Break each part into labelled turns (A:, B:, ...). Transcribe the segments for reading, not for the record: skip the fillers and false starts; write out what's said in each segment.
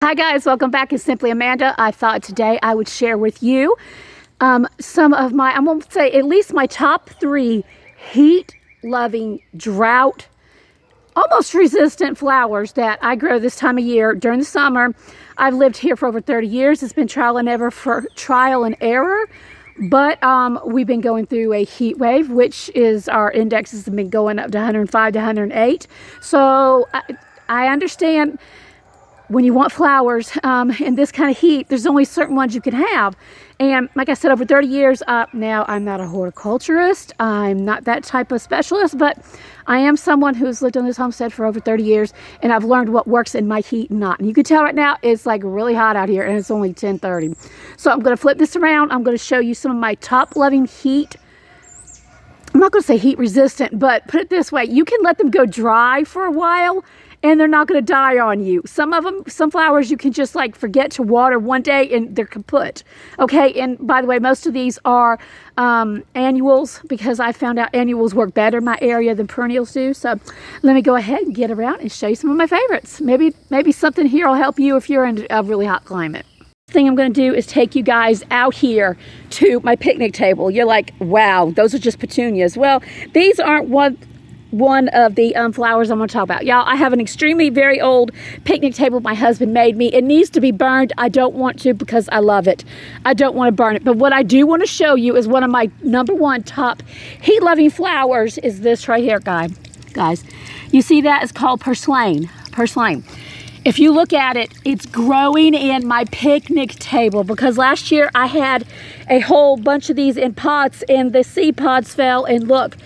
A: Hi guys, welcome back. It's Simply Amanda. I thought today I would share with you some of my, I won't say at least my top 3 heat-loving, drought, almost resistant flowers that I grow this time of year during the summer. I've lived here for over 30 years. It's been trial and error, but we've been going through a heat wave, which is our indexes have been going up to 105 to 108. So I understand when you want flowers in this kind of heat, there's only certain ones you can have. And like I said, over 30 years, now I'm not a horticulturist. I'm not that type of specialist, but I am someone who's lived on this homestead for over 30 years, and I've learned what works in my heat and not. And you can tell right now, it's like really hot out here, and it's only 10:30. So I'm gonna flip this around. I'm gonna show you some of my top loving heat. I'm not gonna say heat resistant, but put it this way, you can let them go dry for a while, and they're not going to die on you. Some of them, some flowers, you can just like forget to water one day and they're kaput. Okay, and by the way, most of these are annuals, because I found out annuals work better in my area than perennials do. So let me go ahead and get around and show you some of my favorites. Maybe something here will help you if you're in a really hot climate. Thing I'm going to do is take you guys out here to my picnic table. You're like, wow, those are just petunias. Well, these aren't one of the flowers I'm going to talk about. Y'all, I have an extremely very old picnic table my husband made me. It needs to be burned. I don't want to, because I love it. I don't want to burn it. But what I do want to show you is one of my #1 top heat-loving flowers is this right here, guys. You see that? It's called Purslane. If you look at it, it's growing in my picnic table, because last year I had a whole bunch of these in pots and the seed pods fell, and look,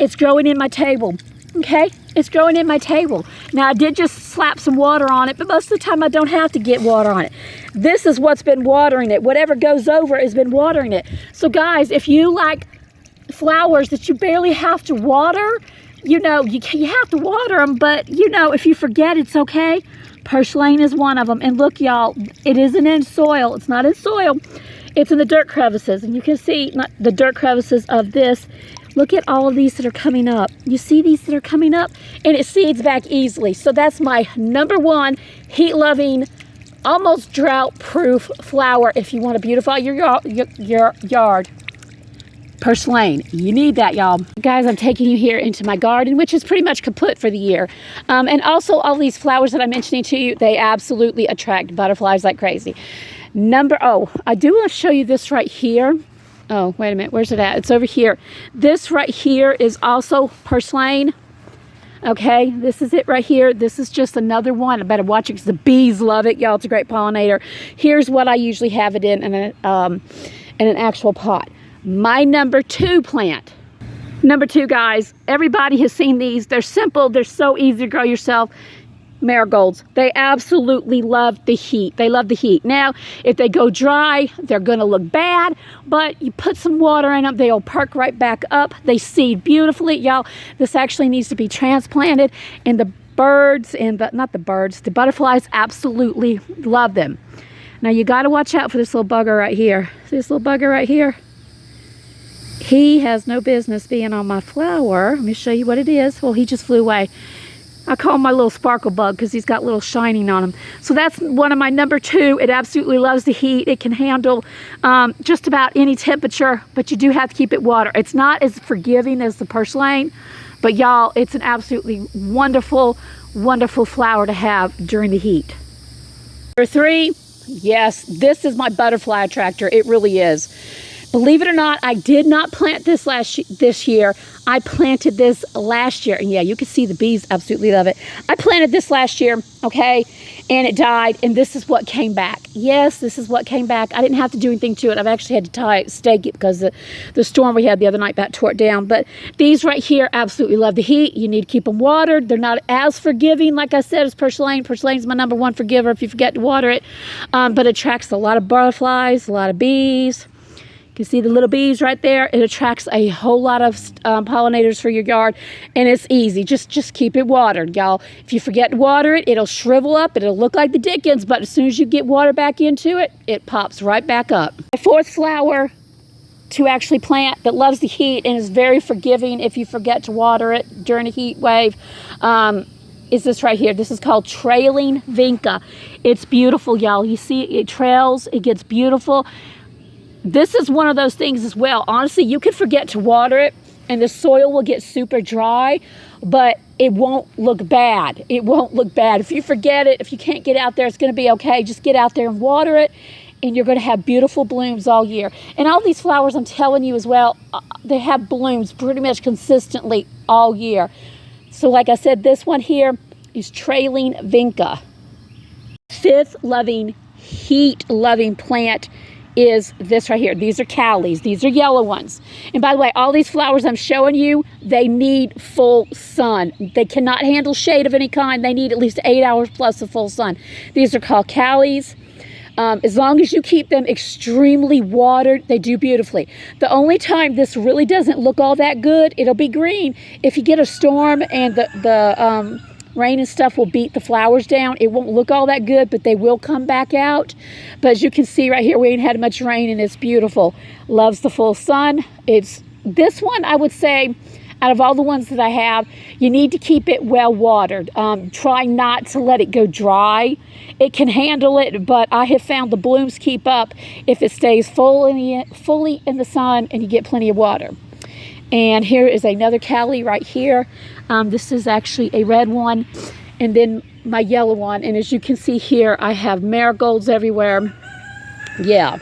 A: it's growing in my table. Okay, it's growing in my table. Now I did just slap some water on it, but most of the time I don't have to get water on it. This is what's been watering it. Whatever goes over has been watering it. So guys, if you like flowers that you barely have to water, you know, you have to water them, but you know, if you forget, it's okay. Purslane is one of them. And look, y'all, it isn't in soil. It's not in soil. It's in the dirt crevices. And you can see the dirt crevices of this. Look at all of these that are coming up. You see these that are coming up? And it seeds back easily. So that's my #1 heat-loving, almost drought-proof flower if you want to beautify your yard. Purslane. You need that, y'all. Guys, I'm taking you here into my garden, which is pretty much kaput for the year. And also all these flowers that I'm mentioning to you, they absolutely attract butterflies like crazy. I do want to show you this right here. Oh, wait a minute. Where's it at? It's over here. This right here is also Purslane. Okay, this is it right here. This is just another one. I better watch it because the bees love it, y'all. It's a great pollinator. Here's what I usually have it in an actual pot. My #2 plant. #2, guys, everybody has seen these. They're simple. They're so easy to grow yourself. Marigolds. They absolutely love the heat. They love the heat. Now, if they go dry, they're going to look bad, but you put some water in them, they'll perk right back up. They seed beautifully. Y'all, this actually needs to be transplanted, and the birds, the butterflies absolutely love them. Now, you got to watch out for this little bugger right here. See this little bugger right here? He has no business being on my flower. Let me show you what it is. Well, he just flew away. I call him my little sparkle bug because he's got little shining on him. So that's one of my #2. It absolutely loves the heat. It can handle just about any temperature, but you do have to keep it water. It's not as forgiving as the Purslane, but y'all, it's an absolutely wonderful flower to have during the heat. #3, yes, this is my butterfly attractor. It really is. Believe it or not, I did not plant this this year. I planted this last year. And yeah, you can see the bees absolutely love it. I planted this last year, okay, and it died, and this is what came back. Yes, this is what came back. I didn't have to do anything to it. I've actually had to stake it because the storm we had the other night about tore it down. But these right here absolutely love the heat. You need to keep them watered. They're not as forgiving, like I said, as Purslane. Purslane's my #1 forgiver if you forget to water it, but it attracts a lot of butterflies, a lot of bees. You can see the little bees right there. It attracts a whole lot of pollinators for your yard, and it's easy. Just keep it watered, y'all. If you forget to water it, it'll shrivel up. It'll look like the Dickens, but as soon as you get water back into it, it pops right back up. My 4th flower to actually plant that loves the heat and is very forgiving if you forget to water it during a heat wave is this right here. This is called trailing vinka. It's beautiful, y'all. You see it trails, it gets beautiful. This is one of those things as well. Honestly, you could forget to water it and the soil will get super dry, but it won't look bad. It won't look bad. If you forget it, if you can't get out there, it's going to be okay. Just get out there and water it, and you're going to have beautiful blooms all year. And all these flowers, I'm telling you as well, they have blooms pretty much consistently all year. So like I said, this one here is trailing vinka. Fifth loving, heat loving plant is this right here. These are Calias. These are yellow ones. And by the way, all these flowers I'm showing you, they need full sun. They cannot handle shade of any kind. They need at least 8 hours plus of full sun. These are called Calias. As long as you keep them extremely watered, they do beautifully. The only time this really doesn't look all that good, it'll be green. If you get a storm and the rain and stuff will beat the flowers down, it won't look all that good, but they will come back out. But as you can see right here, we ain't had much rain and it's beautiful. Loves the full sun. It's this one, I would say, out of all the ones that I have, you need to keep it well watered. Try not to let it go dry. It can handle it, but I have found the blooms keep up if it stays fully in the sun and you get plenty of water. And here is another Cali right here. This is actually a red one, and then my yellow one. And as you can see here, I have marigolds everywhere. Yeah.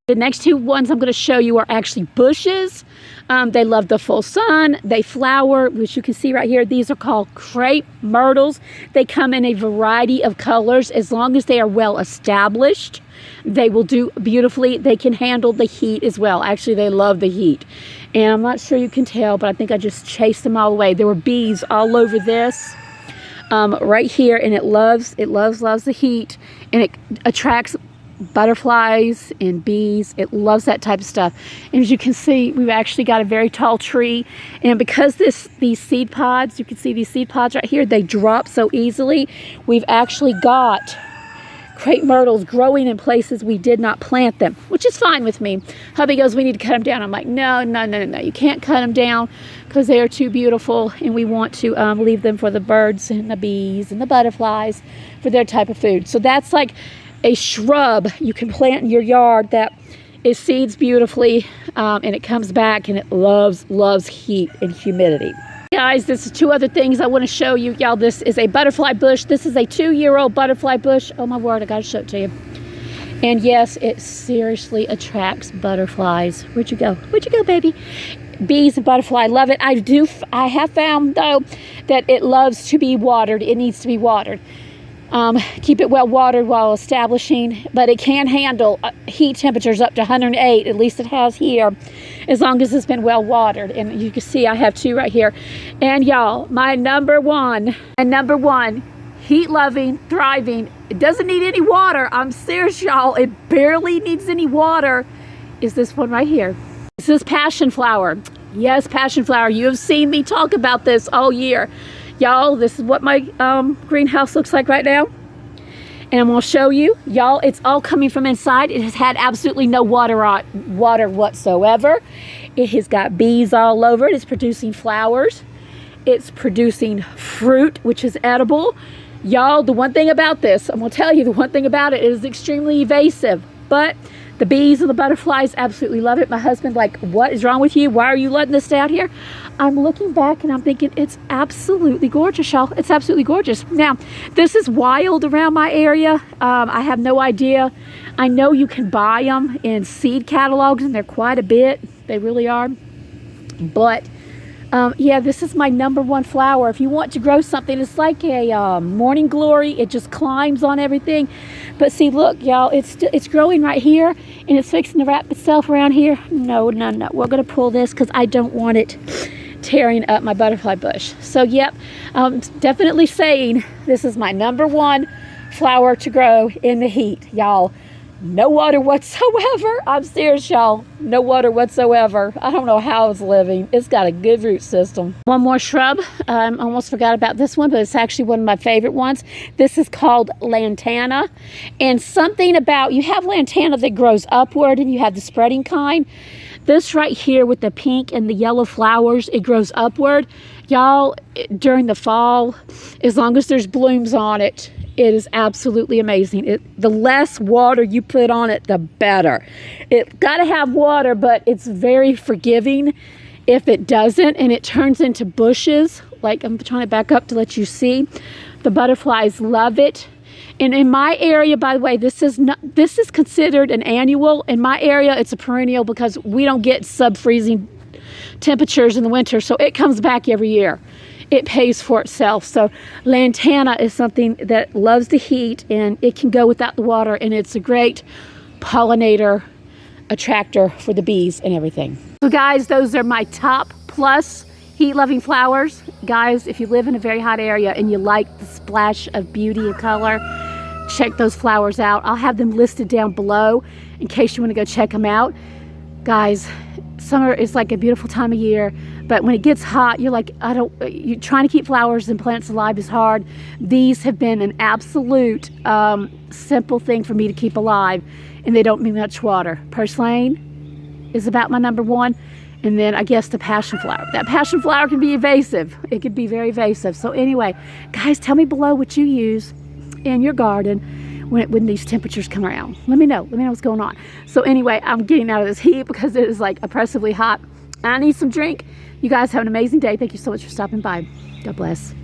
A: The next two ones I'm going to show you are actually bushes. They love the full sun. They flower, which you can see right here. These are called Crepe myrtles. They come in a variety of colors. As long as they are well established, they will do beautifully. They can handle the heat as well. Actually, they love the heat. And I'm not sure you can tell, but I think I just chased them all away. There were bees all over this right here, and it loves the heat, and it attracts butterflies and bees. It loves that type of stuff. And as you can see, we've actually got a very tall tree, and because these seed pods, you can see these seed pods right here, they drop so easily. We've actually got crepe myrtles growing in places we did not plant them, which is fine with me. Hubby goes, we need to cut them down. I'm like, no, you can't cut them down because they are too beautiful, and we want to leave them for the birds and the bees and the butterflies for their type of food. So that's like a shrub you can plant in your yard that it seeds beautifully, and it comes back, and it loves heat and humidity. Guys, this is two other things I want to show you. Y'all, this is a butterfly bush. This is a 2-year-old butterfly bush. Oh my word, I gotta show it to you. And yes, it seriously attracts butterflies. Where'd you go? Where'd you go, baby? Bees and butterfly love it. I have found though that it loves to be watered. It needs to be watered. Keep it well watered while establishing, but it can handle heat temperatures up to 108, at least it has here, as long as it's been well watered. And you can see I have two right here. And y'all, my number one, heat loving, thriving, it doesn't need any water. I'm serious, y'all, it barely needs any water, is this one right here. This is passion flower. Yes, passion flower. You have seen me talk about this all year. Y'all, this is what my greenhouse looks like right now. And I'm going to show you. Y'all, it's all coming from inside. It has had absolutely no water whatsoever. It has got bees all over it. It's producing flowers. It's producing fruit, which is edible. Y'all, the one thing about this, I'm going to tell you, the one thing about it is extremely evasive. But the bees and the butterflies absolutely love it. My husband, like, what is wrong with you? Why are you letting this out here? I'm looking back and I'm thinking, it's absolutely gorgeous, y'all. It's absolutely gorgeous. Now, this is wild around my area. I have no idea. I know you can buy them in seed catalogs, and they're quite a bit. They really are. But yeah, this is my number one flower. If you want to grow something, it's like a morning glory. It just climbs on everything. But see, look, y'all, it's growing right here, and it's fixing to wrap itself around here. No. We're going to pull this because I don't want it tearing up my butterfly bush. So, yep, definitely saying this is my number one flower to grow in the heat, y'all. No water whatsoever. I'm serious, y'all. No water whatsoever. I don't know how it's living. It's got a good root system. One more shrub. I almost forgot about this one, but it's actually one of my favorite ones. This is called Lantana. And something about, you have Lantana that grows upward, and you have the spreading kind. This right here with the pink and the yellow flowers, it grows upward. Y'all, during the fall, as long as there's blooms on it, it is absolutely amazing. The less water you put on it, the better. It got to have water, but it's very forgiving if it doesn't, and it turns into bushes. Like, I'm trying to back up to let you see. The butterflies love it. And in my area, by the way, this is considered an annual. In my area, it's a perennial because we don't get sub-freezing temperatures in the winter, so it comes back every year. It pays for itself. So Lantana is something that loves the heat, and it can go without the water, and it's a great pollinator attractor for the bees and everything. So guys, those are my top plus heat-loving flowers. Guys, if you live in a very hot area and you like the splash of beauty and color, check those flowers out. I'll have them listed down below in case you want to go check them out. Guys, summer is like a beautiful time of year, but when it gets hot, you're like, you're trying to keep flowers and plants alive is hard. These have been an absolute simple thing for me to keep alive, and they don't need much water. Purslane is about my number one. And then I guess the passion flower. That passion flower can be evasive. It can be very evasive. So anyway, guys, tell me below what you use in your garden when these temperatures come around. Let me know what's going on. So anyway, I'm getting out of this heat because it is like oppressively hot. I need some drink. You guys have an amazing day. Thank you so much for stopping by. God bless.